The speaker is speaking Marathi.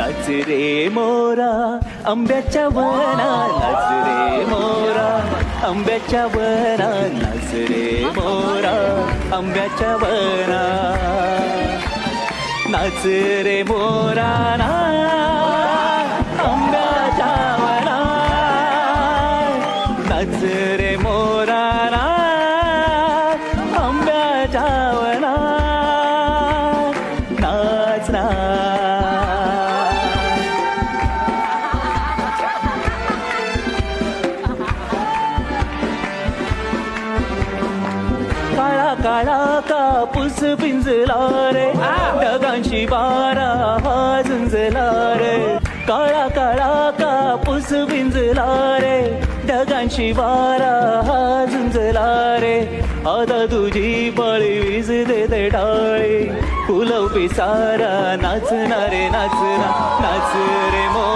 नाच रे मोरा आंब्याच्या वना, नाच रे मोरा आंब्याच्या वना, नाच रे मोरा आंब्याच्या वना, नाच रे मोरा ना आंब्याच्या वना, नाच रे मोरा ना आंब्याच्या वना, नाच ना. काळा काळा कापूस पिंजला रे, ढगांशी वारा हा झुंजला रे, काळा काळा कापूस पिंजला रे, ढगांशी वारा हा झुंजला रे, आता तुझी पाळी वीज देते डाळी, फुलव पिसारा नाचना रे नाचना, नाच रे मो